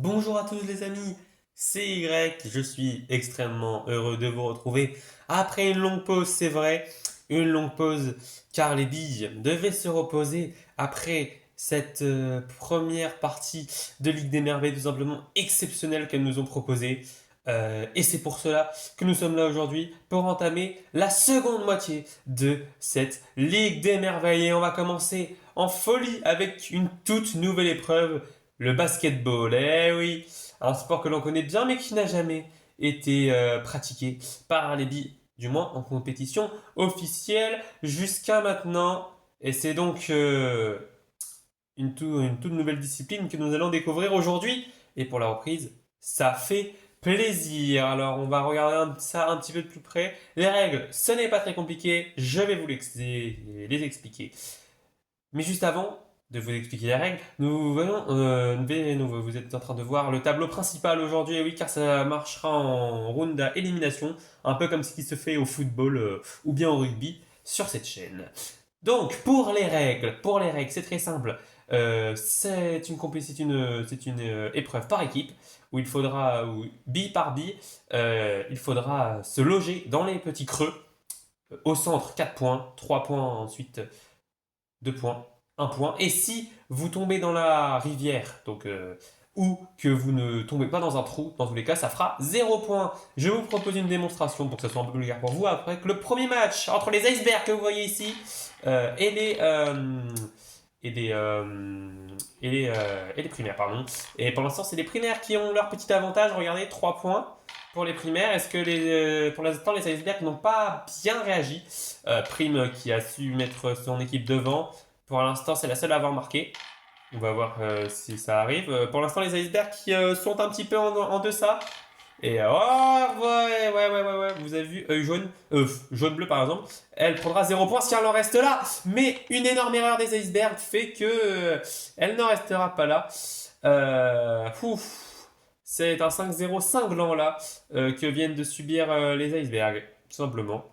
Bonjour à tous les amis, c'est Y, je suis extrêmement heureux de vous retrouver après une longue pause, c'est vrai, une longue pause car les billes devaient se reposer après cette première partie de Ligue des Merveilles tout simplement exceptionnelle qu'elles nous ont proposée. Et c'est pour cela que nous sommes là aujourd'hui pour entamer la seconde moitié de cette Ligue des Merveilles. Et on va commencer en folie avec une toute nouvelle épreuve, le basketball. Eh oui, un sport que l'on connaît bien mais qui n'a jamais été pratiqué par les billes, du moins en compétition officielle jusqu'à maintenant. Et c'est donc une toute nouvelle discipline que nous allons découvrir aujourd'hui. Et pour la reprise, ça fait plaisir. Alors, on va regarder ça un petit peu de plus près. Les règles, ce n'est pas très compliqué. Je vais vous les expliquer. Mais juste avant de vous expliquer les règles, vous êtes en train de voir le tableau principal aujourd'hui, et oui, car ça marchera en round à élimination, un peu comme ce qui se fait au football ou bien au rugby sur cette chaîne. Donc, pour les règles, c'est très simple. C'est une épreuve par équipe où il faudra, bille par bille, il faudra se loger dans les petits creux. Au centre, 4 points, 3 points ensuite, 2 points, 1 point. Et si vous tombez dans la rivière, ou que vous ne tombez pas dans un trou, dans tous les cas, ça fera 0 point. Je vais vous propose une démonstration pour que ça soit un peu plus clair pour vous. Après que le premier match entre les icebergs que vous voyez ici et les primaires, pardon. Et pour l'instant, c'est les primaires qui ont leur petit avantage. Regardez, 3 points pour les primaires. Est-ce que pour l'instant, les icebergs n'ont pas bien réagi? Prime qui a su mettre son équipe devant. Pour l'instant, c'est la seule à avoir marqué. On va voir si ça arrive. Pour l'instant, les icebergs qui sont un petit peu en deçà. Et ouais, vous avez vu jaune-bleu par exemple, elle prendra 0 points si elle en reste là. Mais une énorme erreur des icebergs fait que elle n'en restera pas là. C'est un 5-0 cinglant là que viennent de subir les icebergs, tout simplement.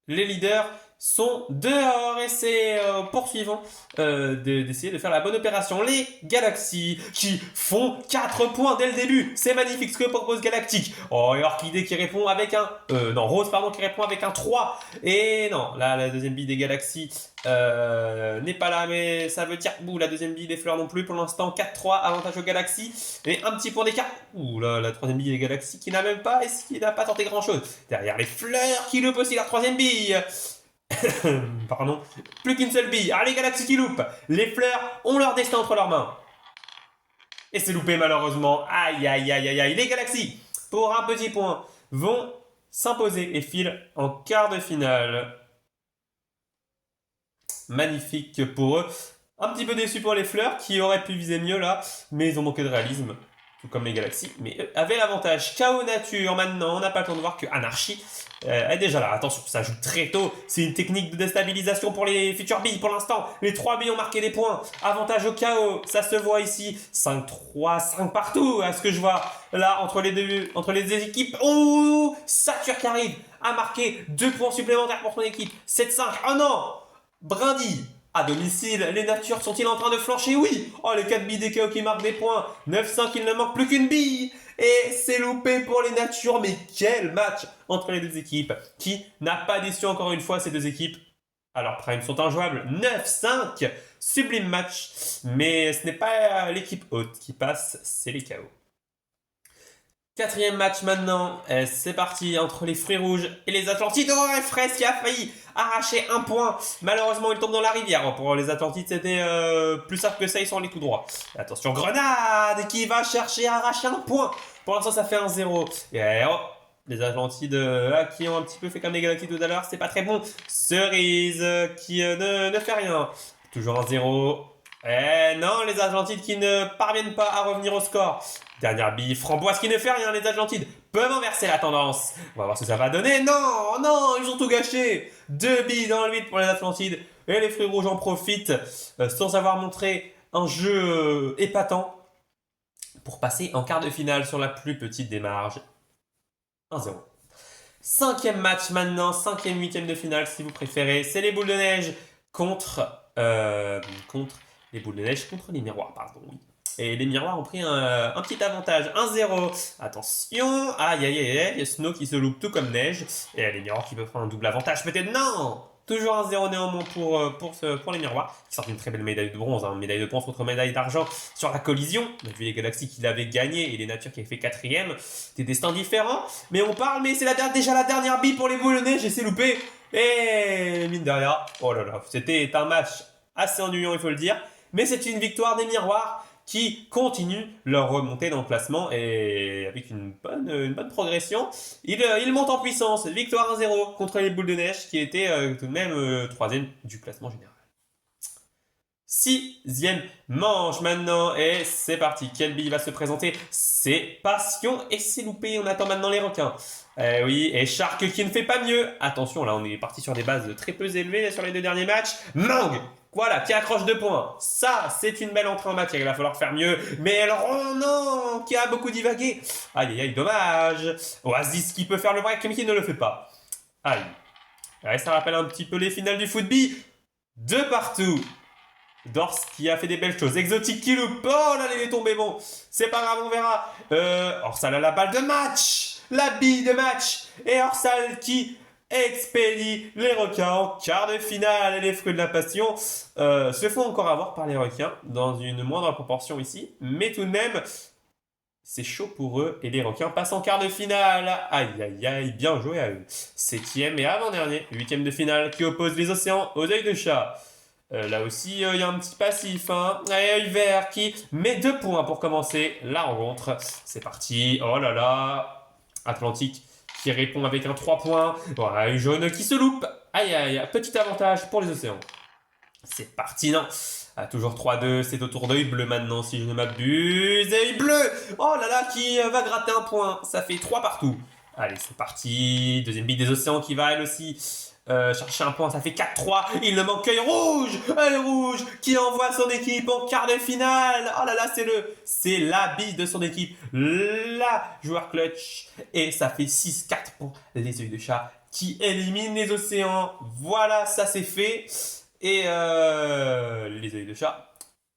Les leaders sont dehors et c'est poursuivant d'essayer de faire la bonne opération. Les Galaxies qui font 4 points dès le début. C'est magnifique ce que propose Galactique. Oh, et Orchidée qui répond avec un... non, Rose, pardon, qui répond avec un 3. Et non, là, la deuxième bille des Galaxies n'est pas là, mais ça veut dire... Ouh, la deuxième bille des Fleurs non plus. Pour l'instant, 4-3, avantage aux Galaxies. Et un petit point d'écart. Ouh, là, la troisième bille des Galaxies qui n'a même pas... qui n'a pas tenté grand-chose. Derrière les Fleurs qui loupent aussi leur troisième bille. Pardon. Plus qu'une seule bille. Ah, les Galaxies qui loupent. Les Fleurs ont leur destin entre leurs mains. Et c'est loupé malheureusement. Aïe, aïe, aïe, aïe, aïe. Les Galaxies, pour un petit point, vont s'imposer et filent en quart de finale. Magnifique pour eux. Un petit peu déçu pour les Fleurs qui auraient pu viser mieux là, mais ils ont manqué de réalisme. Tout comme les Galaxies, mais eux avaient l'avantage. Chaos nature, maintenant, on n'a pas le temps de voir que Anarchie est déjà là. Attention, ça joue très tôt. C'est une technique de déstabilisation pour les futures billes. Pour l'instant, les 3 billes ont marqué des points. Avantage au chaos, ça se voit ici. 5-3, 5 partout, à ce que je vois. Là, entre les deux équipes. Oh, Satur qui arrive à marquer 2 points supplémentaires pour son équipe. 7-5. Oh non, Brindille. À domicile, les natures sont-ils en train de flancher? Oui. Oh, les 4 billes des KO qui marquent des points. 9-5, il ne manque plus qu'une bille. Et c'est loupé pour les natures. Mais quel match entre les deux équipes. Qui n'a pas déçu encore une fois ces deux équipes? Alors, Prime sont injouables. 9-5. Sublime match. Mais ce n'est pas l'équipe haute qui passe, c'est les KO. Quatrième match maintenant, c'est parti entre les fruits rouges et les Atlantides. Oh, et Fraise qui a failli arracher un point. Malheureusement, il tombe dans la rivière. Pour les Atlantides, c'était plus simple que ça, ils sont allés tout droit. Attention, Grenade qui va chercher à arracher un point. Pour l'instant, ça fait un 0. Et les Atlantides qui ont un petit peu fait comme les Galaxies tout à l'heure, c'est pas très bon. Cerise qui ne fait rien. Toujours un 0. Eh non, les Atlantides qui ne parviennent pas à revenir au score. Dernière bille, Framboise qui ne fait rien, les Atlantides peuvent inverser la tendance. On va voir ce que ça va donner. Non, non, ils ont tout gâché. 2 billes dans le vide pour les Atlantides. Et les fruits rouges en profitent sans avoir montré un jeu épatant pour passer en quart de finale sur la plus petite des marges. 1-0. Cinquième match maintenant, cinquième, huitième de finale si vous préférez. C'est les boules de neige contre les boules de neige contre les miroirs, pardon. Oui. Et les miroirs ont pris un petit avantage, 1-0. Attention, aïe aïe aïe, il y a Snow qui se loupe tout comme neige. Et les miroirs qui peuvent prendre un double avantage, peut-être non. Toujours 1-0 néanmoins pour les miroirs, qui sortent une très belle médaille de bronze, hein, médaille de bronze contre médaille d'argent sur la collision. On a vu les Galaxies qui l'avaient gagné et les Natures qui avaient fait 4ème. Des destins différents, mais on parle, mais c'est déjà la dernière bille pour les boules de neige et c'est loupé. Et mine de rien, oh là là, c'était un match assez ennuyant, il faut le dire, mais c'est une victoire des miroirs qui continuent leur remontée dans le classement et avec une bonne progression. Ils montent en puissance. Victoire 1-0 contre les boules de neige qui étaient tout de même 3e du classement général. 6e manche maintenant et c'est parti. Quelle bille va se présenter? C'est Passion et c'est loupé. On attend maintenant les requins. Oui, et Shark qui ne fait pas mieux. Attention, là on est parti sur des bases très peu élevées sur les 2 derniers matchs. Mang, voilà, qui accroche 2 points. Ça, c'est une belle entrée en matière. Il va falloir faire mieux. Mais alors, oh non, qui a beaucoup divagué. Aïe, aïe, aïe, dommage. Oasis qui peut faire le break, mais qui ne le fait pas. Aïe. Ouais, ça rappelle un petit peu les finales du football. 2 partout. Dors qui a fait des belles choses. Exotique qui loupe. Oh là, il est tombé. Bon, c'est pas grave, on verra. Orsal a la balle de match. La bille de match. Et Orsal qui expédie les requins en quart de finale. Et les fruits de la passion se font encore avoir par les requins dans une moindre proportion ici. Mais tout de même, c'est chaud pour eux. Et les requins passent en quart de finale. Aïe, aïe, aïe. Bien joué à eux. 7e et avant-dernier. 8e de finale qui oppose les océans aux œils de chat. Là aussi, il y a un petit passif. Hein. Œil vert qui met 2 points pour commencer la rencontre. C'est parti. Oh là là. Atlantique qui répond avec un 3 points. Voilà, œil jaune qui se loupe. Aïe aïe, petit avantage pour les océans. C'est parti, non. Toujours 3-2, c'est au tour d'œil bleu maintenant, si je ne m'abuse. Œil bleu. Oh là là, qui va gratter un point. Ça fait 3 partout. Allez, c'est parti. Deuxième bille des océans qui va, elle aussi, chercher un point. Ça fait 4-3. Il ne manque qu'œil rouge. Œil rouge qui envoie son équipe en quart de finale. Oh là là, c'est la bille de son équipe. La joueur clutch. Et ça fait 6-4 pour les œils de chat qui éliminent les océans. Voilà, ça c'est fait. Et les œils de chat,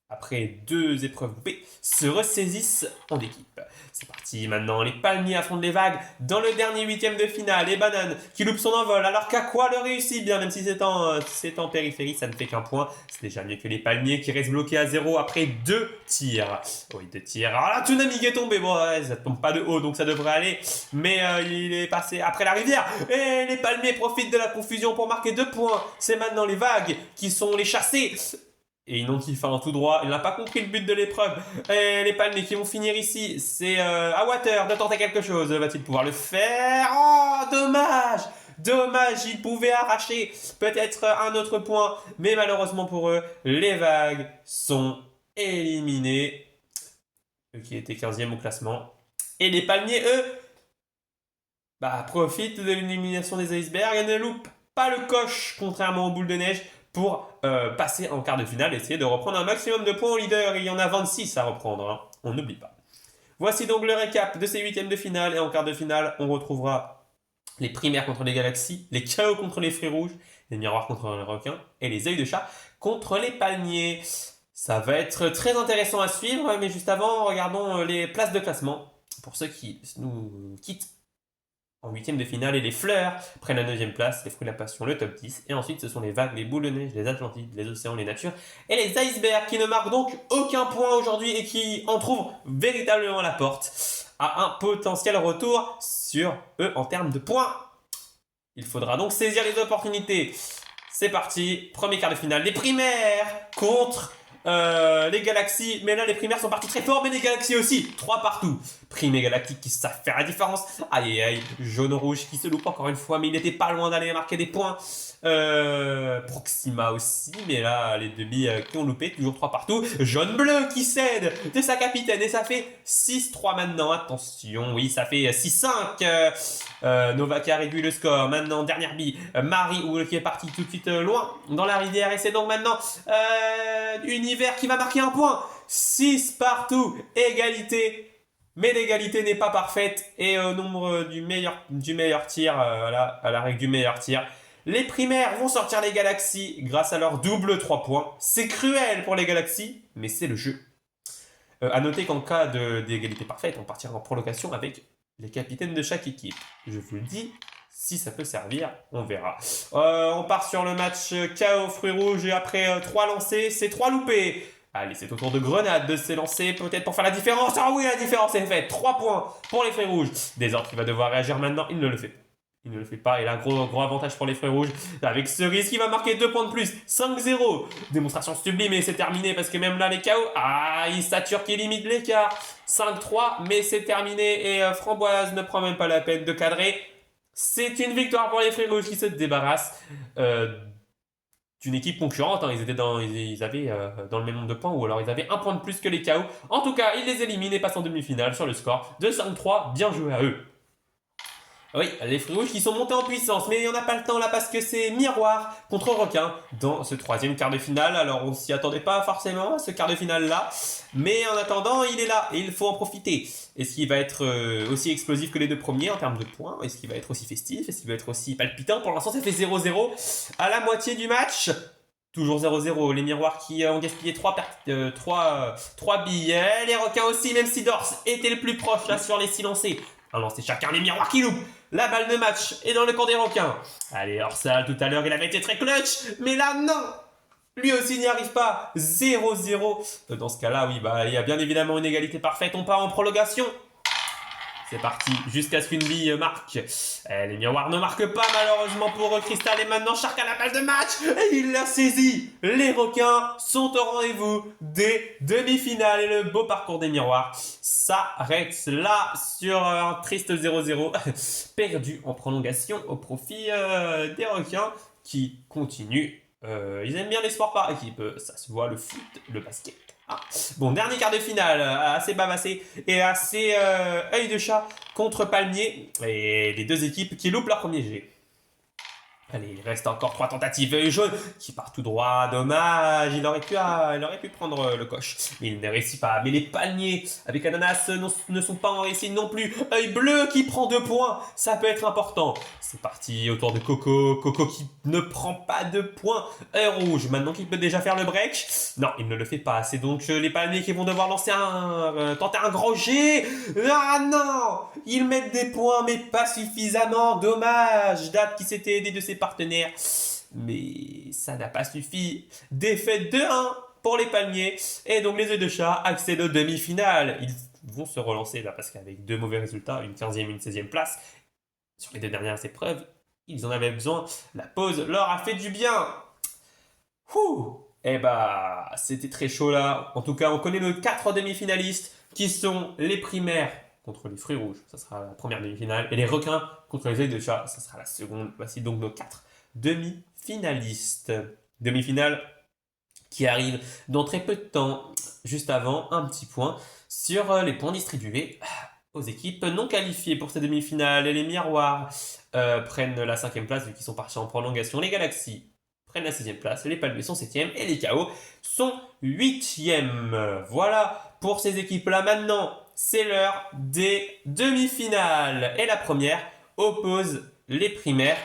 après 2 épreuves groupées, se ressaisissent en équipe. C'est parti, maintenant les palmiers affrontent les vagues dans le dernier 8e de finale. Les bananes qui loupent son envol alors qu'Aqua le réussit bien, même si c'est en périphérie, ça ne fait qu'un point. C'est déjà mieux que les palmiers qui restent bloqués à 0 après 2 tirs. Oui, 2 tirs. Alors là, Tsunami qui est tombé. Bon, ouais, ça ne tombe pas de haut, donc ça devrait aller. Mais il est passé après la rivière. Et les palmiers profitent de la confusion pour marquer 2 points. C'est maintenant les vagues qui sont les chassés. Et ils n'ont qu'il fait un tout droit. Il n'a pas compris le but de l'épreuve. Et les palmiers qui vont finir ici. C'est à Water de tenter quelque chose. Va-t-il pouvoir le faire? Oh, dommage! Dommage, il pouvait arracher peut-être un autre point. Mais malheureusement pour eux, les vagues sont éliminées. Eux qui étaient 15e au classement. Et les palmiers, eux, profitent de l'élimination des icebergs et ne loupent pas le coche, contrairement aux boules de neige, pour passer en quart de finale et essayer de reprendre un maximum de points au leader. Il y en a 26 à reprendre, hein. On n'oublie pas. Voici donc le récap de ces 8e de finale. Et en quart de finale, on retrouvera les primaires contre les galaxies, les chaos contre les fruits rouges, les miroirs contre les requins et les œils de chat contre les palmiers. Ça va être très intéressant à suivre, mais juste avant, regardons les places de classement. Pour ceux qui nous quittent en 8e de finale, et les fleurs prennent la 9e place, les fruits de la passion, le top 10. Et ensuite, ce sont les vagues, les boules de neige, les Atlantides, les océans, les natures et les icebergs qui ne marquent donc aucun point aujourd'hui et qui en trouvent véritablement la porte à un potentiel retour sur eux en termes de points. Il faudra donc saisir les opportunités. C'est parti, premier quart de finale, les primaires contre les galaxies. Mais là, les primaires sont partis très fort, mais les galaxies aussi. 3 partout. Primés galactiques qui savent faire la différence. Aïe, aïe, jaune-rouge qui se loupe encore une fois, mais il n'était pas loin d'aller marquer des points. Proxima aussi, mais là, les 2 billes qui ont loupé, toujours 3 partout. Jaune-bleu qui cède de sa capitaine, et ça fait 6-3 maintenant. Attention, oui, ça fait 6-5. Nova qui a réduit le score. Maintenant, dernière bille. Marie qui est partie tout de suite loin dans la rivière, et c'est donc maintenant Univers qui va marquer un point. 6 partout, égalité. Mais l'égalité n'est pas parfaite, et au nombre du meilleur tir, à la règle du meilleur tir, les primaires vont sortir les galaxies grâce à leur double 3 points. C'est cruel pour les galaxies, mais c'est le jeu. À noter qu'en cas d'égalité parfaite, on partira en prolongation avec les capitaines de chaque équipe. Je vous le dis, si ça peut servir, on verra. On part sur le match KO fruits rouges et après 3 lancés, c'est 3 loupés. Allez, c'est au tour de Grenade de s'élancer peut-être pour faire la différence. Ah oui, la différence est faite. 3 points pour les fruits rouges. Désordre qui va devoir réagir maintenant, il ne le fait pas. Il ne le fait pas, il a un gros avantage pour les fruits rouges. Avec Cerise qui va marquer 2 points de plus. 5-0. Démonstration sublime et c'est terminé parce que même là les KO. Ah, il sature qui limite l'écart. 5-3, mais c'est terminé et Framboise ne prend même pas la peine de cadrer. C'est une victoire pour les fruits rouges qui se débarrassent d'une équipe concurrente. Hein. Ils avaient dans le même nombre de points ou alors ils avaient un point de plus que les KO. En tout cas, ils les éliminent et passent en demi-finale sur le score de 5-3. Bien joué à eux. Oui, les fruits rouges qui sont montés en puissance, mais il n'y en a pas le temps là parce que c'est Miroir contre Requin dans ce 3e quart de finale. Alors on s'y attendait pas forcément à ce quart de finale là, mais en attendant il est là et il faut en profiter. Est-ce qu'il va être aussi explosif que les 2 premiers en termes de points? Est-ce qu'il va être aussi festif? Est-ce qu'il va être aussi palpitant? Pour l'instant ça fait 0-0 à la moitié du match. Toujours 0-0, les miroirs qui ont gaspillé 3 billes. Les requins aussi, même si Dors était le plus proche là sur les silencés. Alors c'est chacun les miroirs qui loupent. La balle de match est dans le camp des requins. Allez, Orsal, tout à l'heure, il avait été très clutch. Mais là, non. Lui aussi n'y arrive pas. 0-0. Dans ce cas-là, oui, il y a bien évidemment une égalité parfaite. On part en prolongation. C'est parti, jusqu'à ce qu'une bille marque. Les miroirs ne marquent pas malheureusement pour Cristal. Et maintenant, Shark a la balle de match. Et il l'a saisi. Les requins sont au rendez-vous des demi-finales. Et le beau parcours des miroirs s'arrête là sur un triste 0-0. Perdu en prolongation au profit des requins qui continuent. Ils aiment bien les sports par équipe. Ça se voit, le foot, le basket. Ah. Bon, dernier quart de finale, assez bavassé et assez œil de chat contre Palmier. Et les 2 équipes qui loupent leur premier jet. Allez, il reste encore 3 tentatives. Œil jaune qui part tout droit, dommage. Il aurait pu prendre le coche. Mais il ne réussit pas. Mais les palmiers avec Ananas ne sont pas en réussite non plus. Œil bleu qui prend 2 points. Ça peut être important. C'est parti autour de Coco. Coco qui ne prend pas de points. Œil rouge. Maintenant qu'il peut déjà faire le break. Non, il ne le fait pas. C'est donc les palmiers qui vont devoir tenter un gros jet. Ah non! Ils mettent des points, mais pas suffisamment. Dommage. Date qui s'était aidé de ses partenaires. Mais ça n'a pas suffi. Défaite 2-1 pour les palmiers. Et donc les œufs de chat accèdent aux demi-finales. Ils vont se relancer là parce qu'avec 2 mauvais résultats, une 15e et une 16e place, sur les 2 dernières épreuves, ils en avaient besoin. La pause leur a fait du bien. Eh bah, c'était très chaud là. En tout cas, on connaît nos 4 demi-finalistes qui sont les primaires contre les fruits rouges. Ça sera la première demi-finale. Et les requins contre les œufs de chat. Ça sera la seconde. Voici donc nos 4 demi-finalistes. Demi-finale qui arrive dans très peu de temps. Juste avant, un petit point sur les points distribués aux équipes non qualifiées pour ces demi-finales. Les miroirs prennent la 5e place vu qu'ils sont partis en prolongation. Les galaxies prennent la 6e place. Les palmiers sont 7e et les KO sont 8e. Voilà pour ces équipes-là. Maintenant, c'est l'heure des demi-finales. Et la première oppose les primaires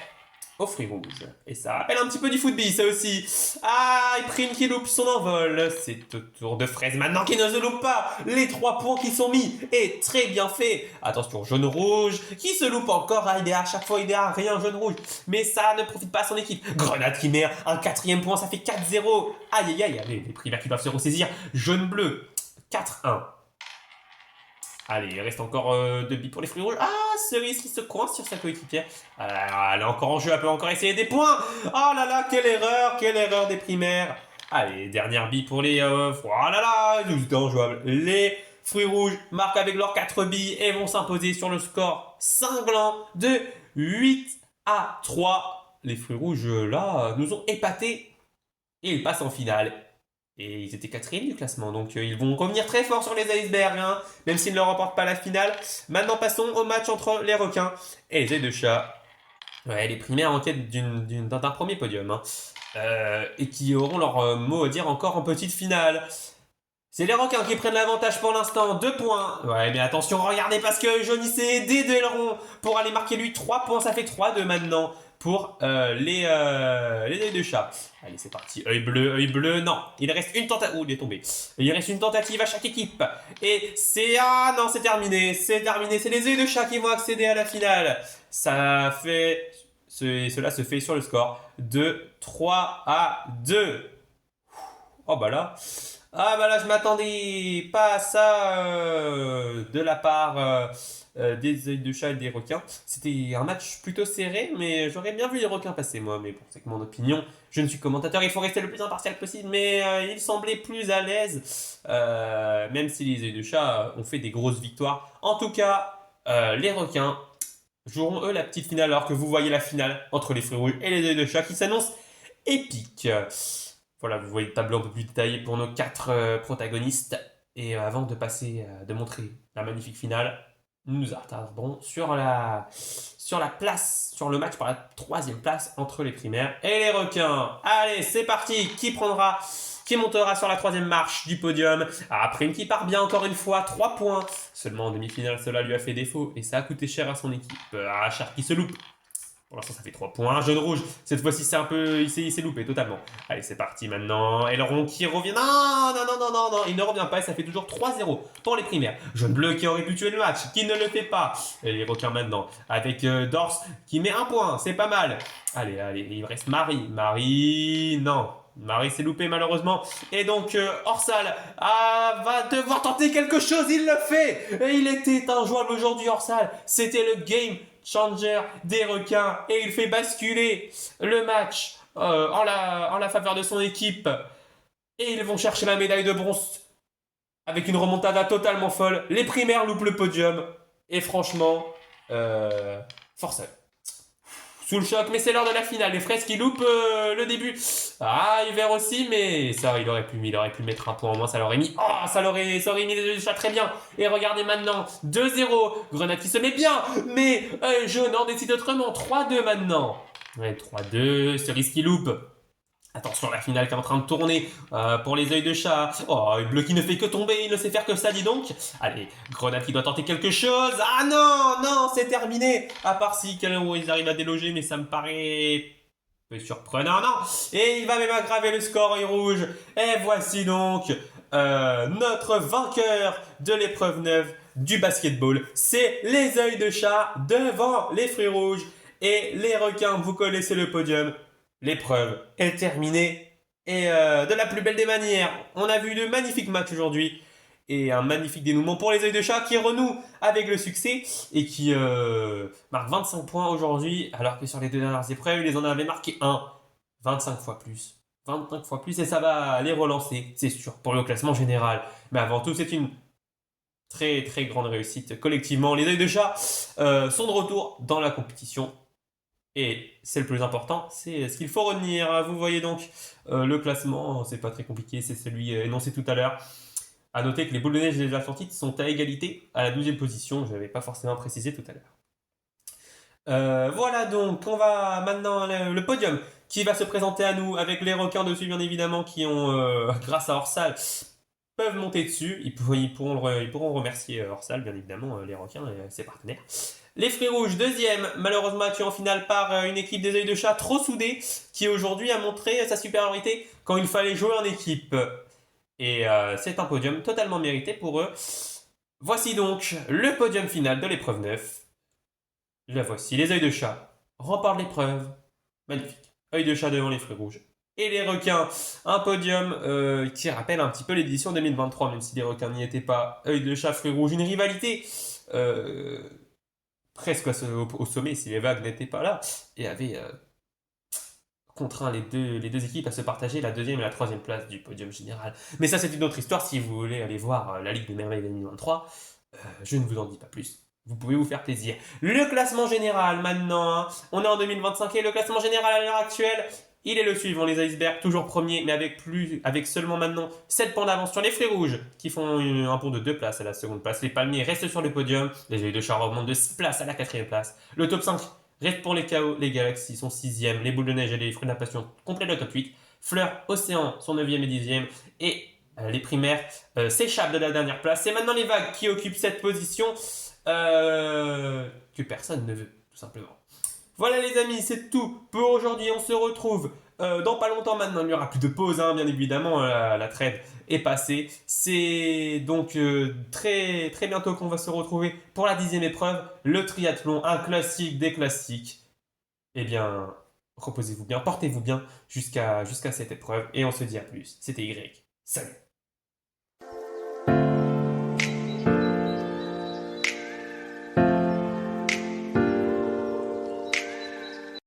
aux fruits rouges. Et ça rappelle un petit peu du football, ça aussi. Ah, et Prime qui loupe son envol. C'est au tour de Fraise maintenant qui ne se loupe pas. Les 3 points qui sont mis. Et très bien fait. Attention, jaune-rouge qui se loupe encore. Ah, à chaque fois, il est à rien, jaune-rouge. Mais ça ne profite pas à son équipe. Grenade qui met un 4e point, ça fait 4-0. Aïe, aïe, aïe, les primaires qui doivent se ressaisir. Jaune-bleu, 4-1. Allez, il reste encore 2 billes pour les fruits rouges. Ah, Cerise qui se coince sur sa coéquipière. Elle est encore en jeu, elle peut encore essayer des points. Oh là là, quelle erreur des primaires. Allez, dernière bille pour les... oh là là, c'était injouable. Les fruits rouges marquent avec leurs 4 billes et vont s'imposer sur le score cinglant de 8-3. Les fruits rouges, là, nous ont épatés et ils passent en finale. Et ils étaient 4e du classement, donc ils vont revenir très fort sur les icebergs, hein, même s'ils ne remportent pas la finale. Maintenant, passons au match entre les requins et les œufs de chat. Ouais, les primaires en quête d'un premier podium, hein, et qui auront leur mot à dire encore en petite finale. C'est les requins qui prennent l'avantage pour l'instant, 2 points. Ouais, mais attention, regardez, parce que Johnny s'est aidé de Aileron pour aller marquer lui 3 points, ça fait 3-2 maintenant pour les œils de chat. Allez, c'est parti. Œil bleu, non. Il reste une tentative. Oh, il est tombé. Il reste une tentative à chaque équipe. Et c'est... Ah non, c'est terminé. C'est terminé. C'est les œils de chat qui vont accéder à la finale. Ça fait... Cela se fait sur le score de 3-2. Oh bah là... Ah bah là, je m'attendais pas à ça de la part des œils de chat et des requins. C'était un match plutôt serré, mais j'aurais bien vu les requins passer, moi. Mais bon, c'est que mon opinion. Je ne suis commentateur, il faut rester le plus impartial possible, mais il semblait plus à l'aise, même si les œils de chat ont fait des grosses victoires. En tout cas, les requins joueront eux la petite finale, alors que vous voyez la finale entre les fruits rouges et les œils de chat qui s'annonce épique. Voilà, vous voyez le tableau un peu plus détaillé pour nos 4 protagonistes. Et avant de passer, de montrer la magnifique finale, nous nous attarderons sur la place, sur le match pour la 3e place entre les primaires et les requins. Allez, c'est parti. Qui montera sur la 3e marche du podium après une qui part bien encore une fois, 3 points. Seulement en demi-finale, cela lui a fait défaut et ça a coûté cher à son équipe. Cher qui se loupe. Pour l'instant, ça fait 3 points. Jaune rouge. Cette fois-ci, c'est un peu. Il s'est loupé totalement. Allez, c'est parti maintenant. Aileron qui revient. Non, non, non, non, non, non. Il ne revient pas et ça fait toujours 3-0 pour les primaires. Jaune bleu qui aurait pu tuer le match, qui ne le fait pas. Et les requins maintenant. Avec Dors qui met 1 point. C'est pas mal. Allez, allez. Il reste Marie. Marie. Non. Marie s'est loupé malheureusement. Et donc Orsal va devoir tenter quelque chose. Il le fait. Et il était injouable aujourd'hui Orsal. C'était le game changer des requins. Et il fait basculer le match en la faveur de son équipe. Et ils vont chercher la médaille de bronze. Avec une remontada totalement folle. Les primaires loupent le podium. Et franchement, force à eux. Sous le choc, mais c'est l'heure de la finale. Les fraises qui loupent le début. Ah, Hiver aussi, mais ça, il aurait pu mettre un point en moins. Ça l'aurait mis. Oh, ça aurait mis les deux chats très bien. Et regardez maintenant, 2-0. Grenade qui se met bien, mais Jaune en décide autrement. 3-2 maintenant. Ouais, 3-2. Cerise qui loupe. Attention, la finale qui est en train de tourner pour les œils de chat. Oh, le bleu qui ne fait que tomber, il ne sait faire que ça, dis donc. Allez, Grenade qui doit tenter quelque chose. Ah non, non, c'est terminé. À part si ils arrivent à déloger, mais ça me paraît peu surprenant, non. Et il va même aggraver le score œil rouge. Et voici donc notre vainqueur de l'épreuve 9 du basketball. C'est les œils de chat devant les fruits rouges. Et les requins, vous connaissez le podium. L'épreuve est terminée et de la plus belle des manières. On a vu de magnifiques matchs aujourd'hui et un magnifique dénouement pour les œils de chat qui renoue avec le succès et qui marque 25 points aujourd'hui alors que sur les 2 dernières épreuves, ils en avaient marqué 25 fois plus. 25 fois plus et ça va les relancer, c'est sûr, pour le classement général. Mais avant tout, c'est une très très grande réussite collectivement. Les œils de chat sont de retour dans la compétition. Et c'est le plus important, c'est ce qu'il faut retenir. Vous voyez donc le classement, c'est pas très compliqué, c'est celui énoncé tout à l'heure. A noter que les boules de neige et les Atlantides sont à égalité à la 12e position, je n'avais pas forcément précisé tout à l'heure. Voilà donc, on va maintenant le podium qui va se présenter à nous avec les requins dessus bien évidemment qui ont, grâce à Orsal, peuvent monter dessus. Ils pourront remercier Orsal bien évidemment, les requins et ses partenaires. Les fruits rouges, 2e, malheureusement battu en finale par une équipe des œils de chat trop soudée, qui aujourd'hui a montré sa supériorité quand il fallait jouer en équipe. Et c'est un podium totalement mérité pour eux. Voici donc le podium final de l'épreuve 9. La voici, les œils de chat remportent l'épreuve. Magnifique. Œils de chat devant les fruits rouges. Et les requins, un podium qui rappelle un petit peu l'édition 2023, même si les requins n'y étaient pas. Œils de chat, fruits rouges, une rivalité presque au sommet si les vagues n'étaient pas là, et avait contraint les deux équipes à se partager la 2e et la 3e place du podium général. Mais ça, c'est une autre histoire. Si vous voulez aller voir la Ligue des Merveilles 2023, je ne vous en dis pas plus. Vous pouvez vous faire plaisir. Le classement général, maintenant, hein. On est en 2025 et le classement général à l'heure actuelle, il est le suivant. Les icebergs, toujours premiers, mais avec seulement maintenant 7 points d'avance sur les fruits rouges, qui font un pont de 2 places à la 2e place. Les palmiers restent sur le podium. Les œils de chat remontent de 6 places à la 4e place. Le top 5 reste pour les chaos. Les galaxies sont 6e. Les boules de neige et les fruits de la passion complètent le top 8. Fleurs, océan sont 9e et 10e. Et les primaires s'échappent de la dernière place. C'est maintenant les vagues qui occupent cette position que personne ne veut, tout simplement. Voilà les amis, c'est tout pour aujourd'hui. On se retrouve dans pas longtemps maintenant. Il n'y aura plus de pause, hein, bien évidemment. La trêve est passée. C'est donc très, très bientôt qu'on va se retrouver pour la 10e épreuve, le triathlon, un classique des classiques. Eh bien, reposez-vous bien, portez-vous bien jusqu'à cette épreuve et on se dit à plus. C'était Y. Salut!